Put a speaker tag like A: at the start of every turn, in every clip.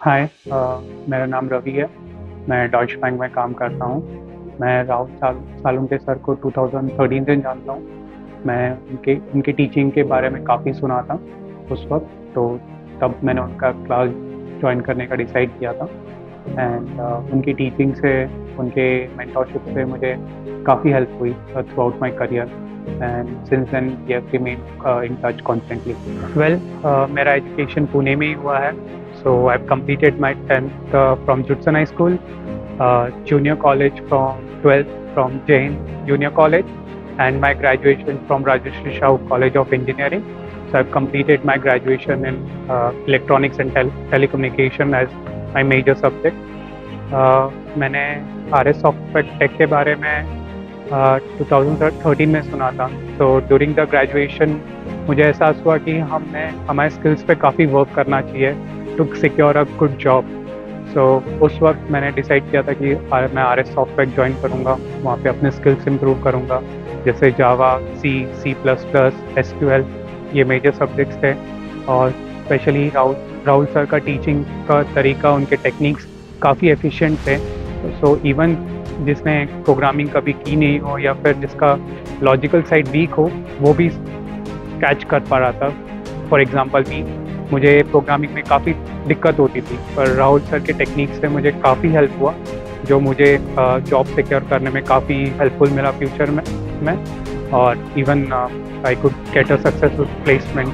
A: हाय। मेरा नाम रवि है। मैं डॉइच बैंक में काम करता हूँ। मैं राहुल सालुंके सर को 2013 से जानता हूँ। मैं उनके उनकी टीचिंग के बारे में काफ़ी सुना था उस वक्त। तो तब मैंने उनका क्लास ज्वाइन करने का डिसाइड किया था। एंड उनकी टीचिंग से, उनके मेंटरशिप से मुझे काफ़ी हेल्प हुई throughout my career. And since then we have remain in touch constantly. Well, मेरा एजुकेशन पुणे में ही हुआ है। So I've completed my 10th from Judson High School, junior college from 12th from Jain Junior College, and my graduation from Rajeshri Shahu College of Engineering. So I've completed my graduation in electronics and telecommunication as my major subject. मैंने RS Software Tech के बारे में 2013 में सुना था। तो during the graduation मुझे एहसास हुआ कि हमें हमारे स्किल्स पे काफ़ी वर्क करना चाहिए to secure a good job. So उस वक्त मैंने डिसाइड किया था कि मैं RS सॉफ्टवेयर ज्वाइन करूँगा, वहाँ पे अपने स्किल्स इंप्रूव करूँगा, जैसे जावा, C++, SQL, ये मेजर सब्जेक्ट्स थे। और स्पेशली राहुल सर का टीचिंग का तरीका, उनके टेक्निक्स काफ़ी एफिशिएंट थे। सो इवन जिसने प्रोग्रामिंग कभी की नहीं हो या फिर जिसका लॉजिकल साइड वीक हो, वो भी कैच कर पा रहा था। फॉर एग्जांपल भी मुझे प्रोग्रामिंग में काफ़ी दिक्कत होती थी, पर राहुल सर के टेक्निक्स से मुझे काफ़ी हेल्प हुआ, जो मुझे जॉब सिक्योर करने में काफ़ी हेल्पफुल मिला फ्यूचर में। और even I could get a successful placement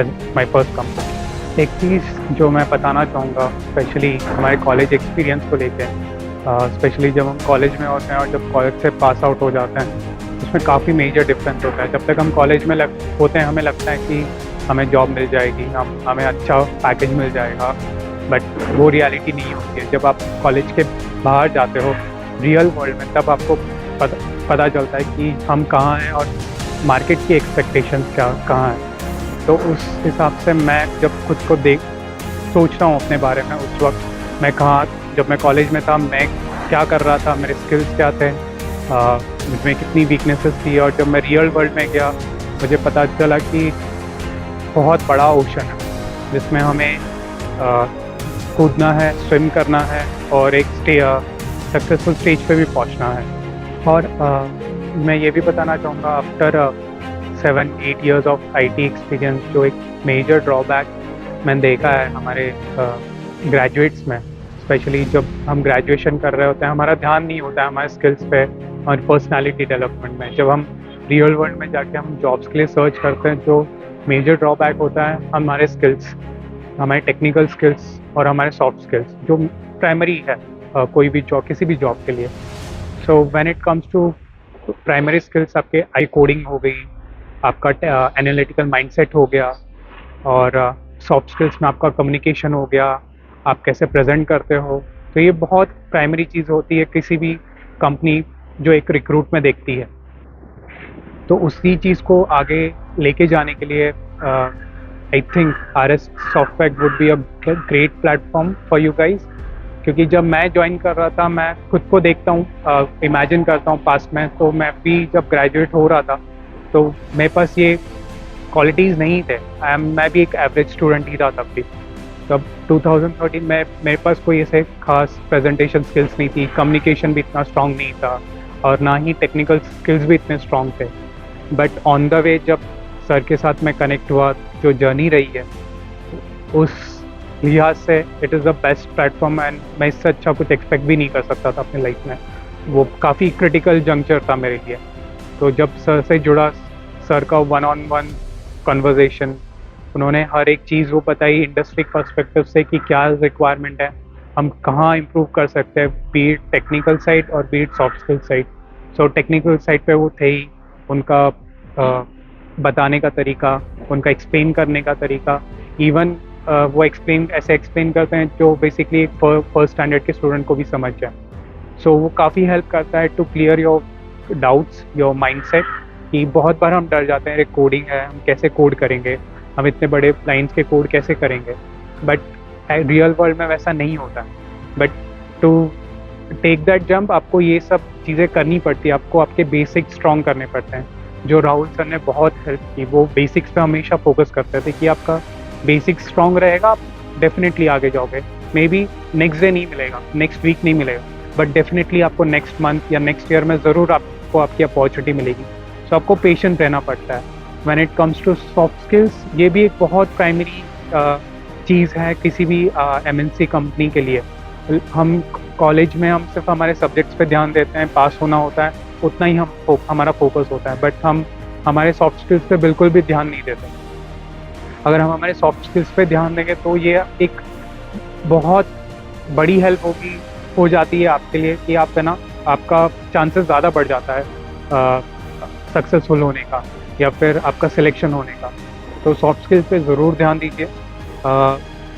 A: as my first company. एक चीज़ जो मैं बताना चाहूँगा, स्पेशली हमारे कॉलेज एक्सपीरियंस को लेकर, स्पेशली जब हम कॉलेज में होते हैं और जब कॉलेज से पास आउट हो जाते हैं, उसमें काफ़ी मेजर डिफरेंस होता है। जब तक हम कॉलेज में होते हैं, हमें लगता है कि हमें जॉब मिल जाएगी, हमें अच्छा पैकेज मिल जाएगा, बट वो रियलिटी नहीं होती है। जब आप कॉलेज के बाहर जाते हो रियल वर्ल्ड में, तब आपको पता चलता है कि हम कहाँ हैं और मार्केट की एक्सपेक्टेशंस कहाँ हैं। तो उस हिसाब से मैं जब खुद को सोचता हूँ अपने बारे में, उस वक्त मैं कहाँ, जब मैं कॉलेज में था मैं क्या कर रहा था, मेरे स्किल्स क्या थे, मुझमें कितनी वीकनेसेस थी। और जब मैं रियल वर्ल्ड में गया, मुझे पता चला कि बहुत बड़ा ओशन है जिसमें हमें कूदना है, स्विम करना है और एक सक्सेसफुल स्टेज पे भी पहुंचना है। और मैं ये भी बताना चाहूँगा, after 7-8 years of IT experience, जो एक मेजर ड्रॉबैक मैंने देखा है हमारे ग्रेजुएट्स में, स्पेशली जब हम ग्रेजुएशन कर रहे होते हैं, हमारा ध्यान नहीं होता है हमारे स्किल्स पे और पर्सनालिटी डेवलपमेंट में। जब हम रियल वर्ल्ड में जाके हम जॉब्स के लिए सर्च करते हैं, जो मेजर ड्रॉबैक होता है हमारे स्किल्स, हमारे टेक्निकल स्किल्स और हमारे सॉफ्ट स्किल्स, जो प्राइमरी है कोई भी जॉब, किसी भी जॉब के लिए। So when it comes to primary skills, आपके आई कोडिंग हो गई, आपका एनालिटिकल माइंडसेट हो गया, और सॉफ्ट स्किल्स में आपका कम्युनिकेशन हो गया, आप कैसे प्रेजेंट करते हो। तो ये बहुत प्राइमरी चीज़ होती है किसी भी कंपनी जो एक रिक्रूट में देखती है। तो उसी चीज़ को आगे लेके जाने के लिए I think RS software would be a great platform for you guys. क्योंकि जब मैं ज्वाइन कर रहा था, मैं खुद को देखता हूँ, इमेजिन करता हूँ पास्ट में, तो मैं भी जब ग्रेजुएट हो रहा था तो मेरे पास ये क्वालिटीज़ नहीं थे। मैं भी एक एवरेज स्टूडेंट ही था तब भी। तब 2013 में मेरे पास कोई ऐसे खास प्रेजेंटेशन स्किल्स नहीं थी, कम्युनिकेशन भी इतना स्ट्रांग नहीं था और ना ही टेक्निकल स्किल्स भी इतने स्ट्रांग थे। बट ऑन द वे जब सर के साथ मैं कनेक्ट हुआ, जो जर्नी रही है, उस लिहाज से it is the best platform. And मैं इससे अच्छा कुछ एक्सपेक्ट भी नहीं कर सकता था अपनी लाइफ में। वो काफ़ी क्रिटिकल जंक्चर था मेरे लिए। तो जब सर से जुड़ा, सर का 1-on-1 कन्वर्सेशन, उन्होंने हर एक चीज़ वो बताई इंडस्ट्री पर्सपेक्टिव से कि क्या रिक्वायरमेंट है, हम कहाँ इम्प्रूव कर सकते हैं, बीट टेक्निकल साइड और both soft skill side. So technical side पे वो थे ही, उनका बताने का तरीका, उनका एक्सप्लेन करने का तरीका, इवन वो ऐसे एक्सप्लेन करते हैं जो बेसिकली फर्स्ट स्टैंडर्ड के स्टूडेंट को भी समझ जाए। सो वो काफ़ी हेल्प करता है to clear your doubts, your mindset. कि बहुत बार हम डर जाते हैं, अरे कोडिंग है, हम कैसे कोड करेंगे, हम इतने बड़े लाइन्स के कोड कैसे करेंगे। बट रियल वर्ल्ड में वैसा नहीं होता। But to take that jump, आपको ये सब चीज़ें करनी पड़ती है, आपको आपके बेसिक्स स्ट्रॉन्ग करने पड़ते हैं, जो राहुल सर ने बहुत हेल्प की। वो बेसिक्स पे हमेशा फोकस करते थे कि आपका बेसिक्स स्ट्रॉन्ग रहेगा, आप डेफिनेटली आगे जाओगे। मे बी नेक्स्ट डे नहीं मिलेगा, नेक्स्ट वीक नहीं मिलेगा, बट डेफिनेटली आपको नेक्स्ट मंथ या नेक्स्ट ईयर में ज़रूर आपको आपकी अपॉर्चुनिटी मिलेगी। सो आपको पेशेंट रहना पड़ता है। When it comes to soft skills, ये भी एक बहुत प्राइमरी चीज़ है किसी भी MNC कंपनी के लिए। हम कॉलेज में हम सिर्फ हमारे सब्जेक्ट्स पे ध्यान देते हैं, पास होना होता है, उतना ही हमारा फोकस होता है, बट हम हमारे सॉफ्ट स्किल्स पे बिल्कुल भी ध्यान नहीं देते। अगर हम हमारे सॉफ्ट स्किल्स पे ध्यान देंगे तो ये एक बहुत बड़ी हेल्प हो जाती है आपके लिए कि आप है ना, आपका चांसेस ज़्यादा बढ़ जाता है सक्सेसफुल होने का या फिर आपका सिलेक्शन होने का। तो सॉफ्ट स्किल्स पे ज़रूर ध्यान दीजिए।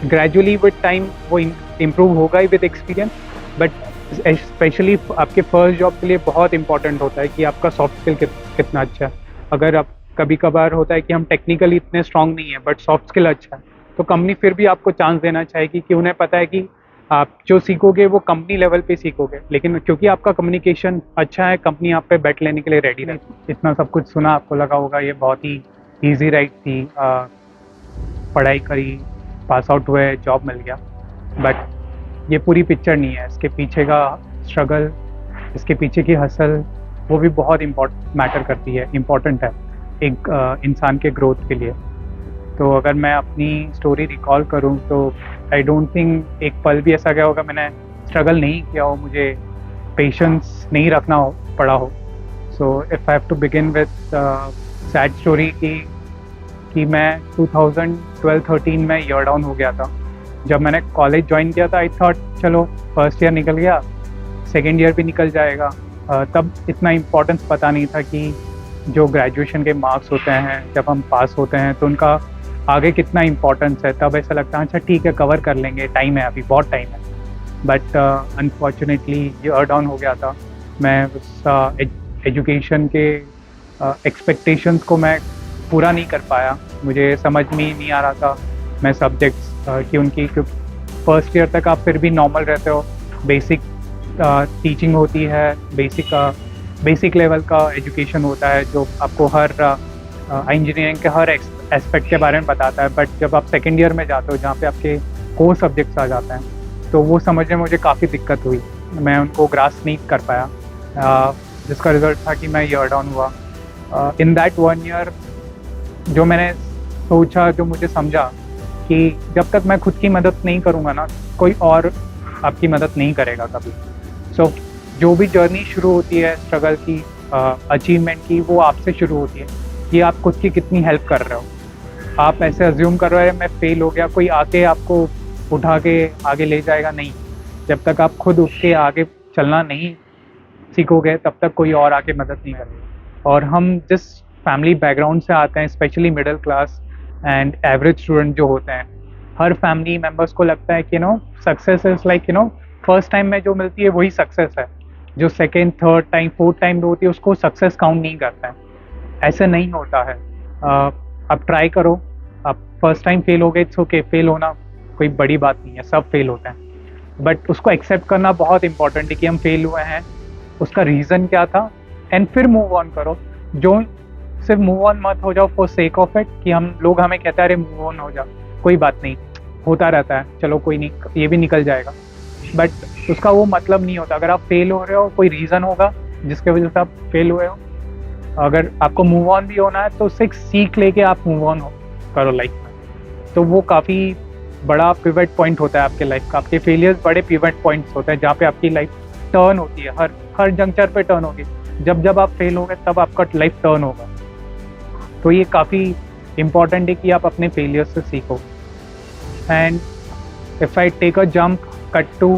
A: ग्रेजुअली विद टाइम वो इम्प्रूव होगा ही विद एक्सपीरियंस, बट स्पेशली आपके फर्स्ट जॉब के लिए बहुत इंपॉर्टेंट होता है कि आपका सॉफ्ट स्किल कितना अच्छा है। अगर आप कभी कभार होता है कि हम टेक्निकली इतने स्ट्रांग नहीं है बट सॉफ्ट स्किल अच्छा है, तो कंपनी फिर भी आपको चांस देना चाहेगी कि उन्हें पता है कि आप जो सीखोगे वो कंपनी लेवल पे सीखोगे, लेकिन क्योंकि आपका कम्युनिकेशन अच्छा है, कंपनी आप पे बैठ लेने के लिए रेडी रहती है। इतना सब कुछ सुना, आपको लगा होगा ये बहुत ही ईजी राइड थी, पढ़ाई करी, पास आउट हुए, जॉब मिल गया, बट ये पूरी पिक्चर नहीं है। इसके पीछे का स्ट्रगल, इसके पीछे की हसल, वो भी बहुत मैटर करती है, इम्पॉर्टेंट है एक इंसान के ग्रोथ के लिए। तो अगर मैं अपनी स्टोरी रिकॉल करूं तो आई डोंट थिंक एक पल भी ऐसा गया होगा मैंने स्ट्रगल नहीं किया हो, मुझे पेशेंस नहीं रखना पड़ा हो। So if I have to begin with sad story कि मैं 2012-13 में ईयर डाउन हो गया था। जब मैंने कॉलेज ज्वाइन किया था आई थॉट चलो फर्स्ट ईयर निकल गया, सेकेंड ईयर भी निकल जाएगा। तब इतना इम्पोर्टेंस पता नहीं था कि जो ग्रेजुएशन के मार्क्स होते हैं जब हम पास होते हैं तो उनका आगे कितना इम्पोर्टेंस है। तब ऐसा लगता है अच्छा ठीक है कवर कर लेंगे, टाइम है, अभी बहुत टाइम है। बट अनफॉर्चुनेटली ईयर डाउन हो गया था। मैं उस एजुकेशन के एक्सपेक्टेशंस को मैं पूरा नहीं कर पाया। मुझे समझ में ही नहीं आ रहा था मैं सब्जेक्ट्स कि उनकी, क्योंकि फर्स्ट ईयर तक आप फिर भी नॉर्मल रहते हो, बेसिक टीचिंग होती है, बेसिक लेवल का एजुकेशन होता है जो आपको हर इंजीनियरिंग के हर एस्पेक्ट के बारे में बताता है। बट जब आप सेकेंड ईयर में जाते हो जहाँ पे आपके कोर सब्जेक्ट्स आ जाते हैं तो वो समझने में मुझे काफ़ी दिक्कत हुई, मैं उनको ग्रास्प नहीं कर पाया, जिसका रिजल्ट था कि मैं ईयर डाउन हुआ। इन दैट 1 ईयर जो मैंने सोचा, जो मुझे समझा कि जब तक मैं खुद की मदद नहीं करूँगा ना, कोई और आपकी मदद नहीं करेगा कभी। सो जो भी जर्नी शुरू होती है स्ट्रगल की, अचीवमेंट की, वो आपसे शुरू होती है कि आप खुद की कितनी हेल्प कर रहे हो। आप ऐसे अज्यूम कर रहे हो मैं फेल हो गया, कोई आके आपको उठा के आगे ले जाएगा, नहीं। जब तक आप खुद उठ के आगे चलना नहीं सीखोगे तब तक कोई और आके मदद नहीं करेगा। और हम जिस फैमिली बैकग्राउंड से आते हैं, specially middle class and average student जो होते हैं, हर फैमिली मेम्बर्स को लगता है कि success is like first time में जो मिलती है वही सक्सेस है, जो second, third time, fourth time होती है उसको सक्सेस काउंट नहीं करता है। ऐसे नहीं होता है। आप ट्राई करो, आप फर्स्ट टाइम फेल हो गए, इट्स ओके, फेल होना कोई बड़ी बात नहीं है, सब फेल होते हैं, बट उसको एक्सेप्ट करना बहुत इंपॉर्टेंट है कि हम फेल हुए हैं, उसका रीज़न क्या था, एंड फिर मूव ऑन करो। जो सिर्फ मूव ऑन मत हो जाओ फॉर सेक ऑफ इट कि हम लोग हमें कहते हैं अरे मूव ऑन हो जाओ, कोई बात नहीं, होता रहता है, चलो कोई नहीं, ये भी निकल जाएगा, बट उसका वो मतलब नहीं होता। अगर आप फेल हो रहे हो कोई रीज़न होगा जिसके वजह से आप फेल हुए हो। अगर आपको मूव ऑन भी होना है तो उससे एक सीख लेके आप मूव ऑन करो लाइफ में। तो वो काफ़ी बड़ा पिवट पॉइंट होता है आपके लाइफ का। आपके फेलियर्स बड़े पिवट पॉइंट्स होते हैं जहाँ पे आपकी लाइफ टर्न होती है, हर जंक्चर पे टर्न होगी। जब आप फेल होगे तब आपका लाइफ टर्न होगा। तो ये काफ़ी इम्पॉर्टेंट है कि आप अपने फेलियर्स से सीखो। And if I take a jump cut to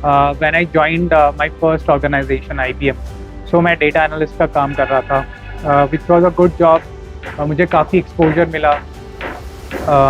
A: when I joined my first organisation IBM, so मैं डेटा एनालिस्ट का काम कर रहा था, which was a good job. मुझे काफ़ी एक्सपोजर मिला,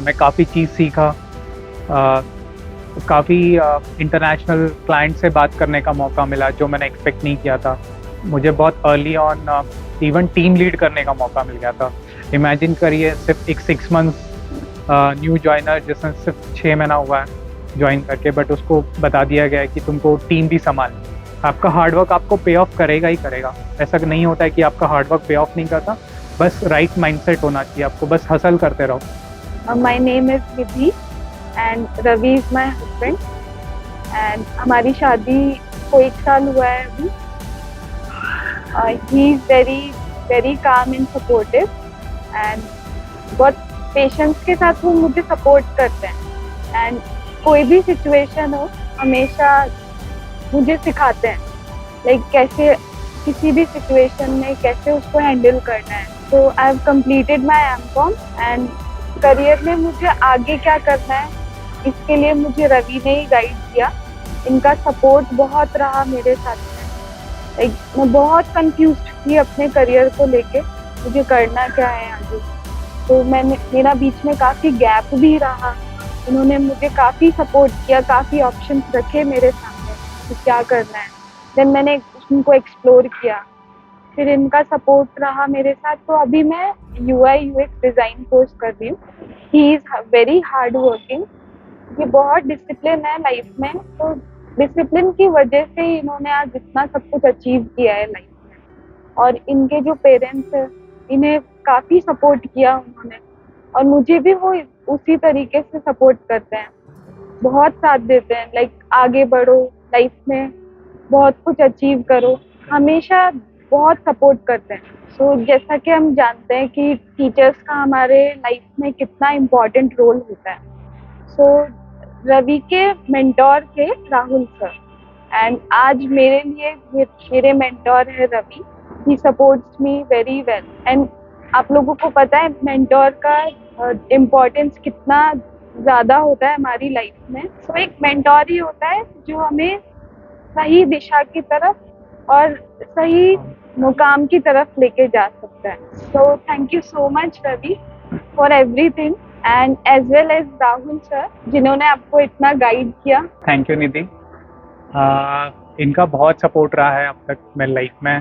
A: मैं काफ़ी चीज़ सीखा, काफ़ी इंटरनेशनल क्लाइंट से बात करने का मौका मिला जो मैंने एक्सपेक्ट नहीं किया था। मुझे बहुत early on even team lead करने का मौका मिल गया था। इमेजिन करिए, सिर्फ एक 6 मंथ्स न्यू जॉइनर जिसने सिर्फ 6 महीना हुआ है ज्वाइन करके, बट उसको बता दिया गया है कि तुमको टीम भी संभालनी। आपका हार्डवर्क आपको पे ऑफ करेगा ही करेगा। ऐसा नहीं होता है कि आपका हार्डवर्क पे ऑफ नहीं करता, बस राइट माइंडसेट होना चाहिए आपको, बस हसल करते रहो।
B: My name is Vidhi and Ravi is my husband. And हमारी शादी को 1 साल हुआ है अभी। He is very very calm and supportive and बहुत पेशेंस के साथ वो मुझे सपोर्ट करते हैं। एंड कोई भी सिचुएशन हो हमेशा मुझे सिखाते हैं लाइक कैसे किसी भी सिचुएशन में कैसे उसको हैंडल करना है। So I have completed my MCom and career में मुझे आगे क्या करना है इसके लिए मुझे रवि ने ही गाइड किया। इनका सपोर्ट बहुत रहा मेरे साथ में। लाइक मैं बहुत कंफ्यूज्ड थी अपने करियर को लेके, मुझे करना क्या है आगे। तो मेरा बीच में काफ़ी गैप भी रहा। इन्होंने मुझे काफ़ी सपोर्ट किया, काफ़ी ऑप्शंस रखे मेरे सामने कि क्या करना है। देन मैंने उनको एक्सप्लोर किया, फिर इनका सपोर्ट रहा मेरे साथ। तो अभी मैं UI/UX डिज़ाइन कोर्स कर रही हूँ। ही इज़ वेरी हार्ड वर्किंग। ये बहुत डिसिप्लिन है लाइफ में, तो डिसिप्लिन की वजह से ही इन्होंने आज इतना सब कुछ अचीव किया है लाइफ में। और इनके जो पेरेंट्स हैं इन्हें काफ़ी सपोर्ट किया उन्होंने, और मुझे भी वो उसी तरीके से सपोर्ट करते हैं, बहुत साथ देते हैं। लाइक आगे बढ़ो लाइफ में, बहुत कुछ अचीव करो, हमेशा बहुत सपोर्ट करते हैं। सो जैसा कि हम जानते हैं कि टीचर्स का हमारे लाइफ में कितना इम्पोर्टेंट रोल होता है। सो रवि के मेंटोर थे राहुल सर, एंड आज मेरे लिए मेरे मेंटोर है Ravi. He supports me very well. And आप लोगों को पता है मेंटोर का इम्पोर्टेंस कितना ज़्यादा होता है हमारी लाइफ में। सो एक मेंटोर ही होता है जो हमें सही दिशा की तरफ और सही मुकाम की तरफ लेके जा सकता है। So thank you so much Ravi for everything, and as well as Rahul sir जिन्होंने आपको इतना गाइड किया।
A: Thank you Nidhi. इनका बहुत सपोर्ट रहा है अब तक मेरी लाइफ में।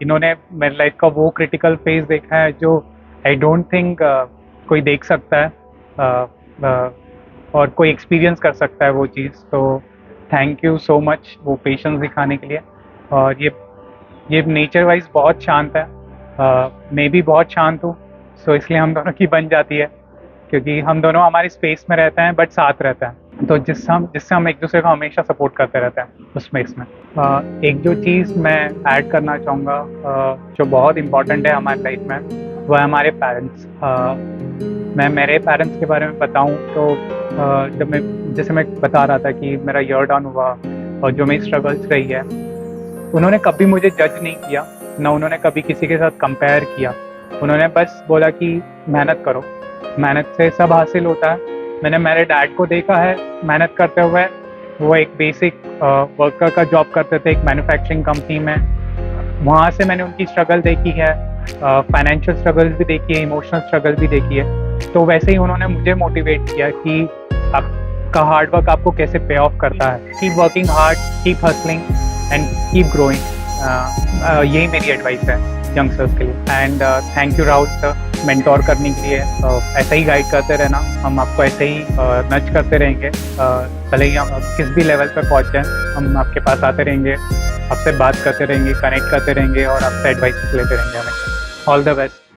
A: इन्होंने मेरी लाइफ का वो क्रिटिकल फेज देखा है जो आई डोंट थिंक कोई देख सकता है और कोई एक्सपीरियंस कर सकता है वो चीज़। तो थैंक यू सो मच वो पेशेंस दिखाने के लिए। और ये नेचर वाइज बहुत शांत है, मैं भी बहुत शांत हूँ। सो इसलिए हम दोनों की बन जाती है, क्योंकि हम दोनों हमारे स्पेस में रहते हैं बट साथ रहते हैं, तो जिससे हम एक दूसरे को हमेशा सपोर्ट करते रहते हैं उस स्पेस में। एक जो चीज़ मैं ऐड करना चाहूँगा जो बहुत इम्पॉर्टेंट है हमारी लाइफ में, वो है हमारे पेरेंट्स। मैं मेरे पेरेंट्स के बारे में बताऊँ तो जैसे मैं बता रहा था कि मेरा ईयर डाउन हुआ और जो मेरी स्ट्रगल्स रही है, उन्होंने कभी मुझे जज नहीं किया, ना उन्होंने कभी किसी के साथ कंपेयर किया। उन्होंने बस बोला कि मेहनत करो, मेहनत से सब हासिल होता है। मैंने मेरे डैड को देखा है मेहनत करते हुए। वो एक बेसिक वर्कर का जॉब करते थे एक मैन्युफैक्चरिंग कंपनी में। वहाँ से मैंने उनकी स्ट्रगल देखी है, फाइनेंशियल स्ट्रगल भी देखी है, इमोशनल स्ट्रगल भी देखी है। तो वैसे ही उन्होंने मुझे मोटिवेट किया कि आपका हार्ड वर्क आपको कैसे पे ऑफ करता है। Keep working hard, keep hustling and keep growing. यही मेरी एडवाइस है यंगस्टर्स के लिए। And thank you Rahul sir mentor करने के लिए। ऐसा ही गाइड करते रहना, हम आपको ऐसे ही नच करते रहेंगे। भले ही हम किस भी लेवल पर पहुँच जाएं, हम आपके पास आते रहेंगे, आपसे बात करते रहेंगे, कनेक्ट करते रहेंगे और आपसे एडवाइस लेते रहेंगे हमेशा। All the best.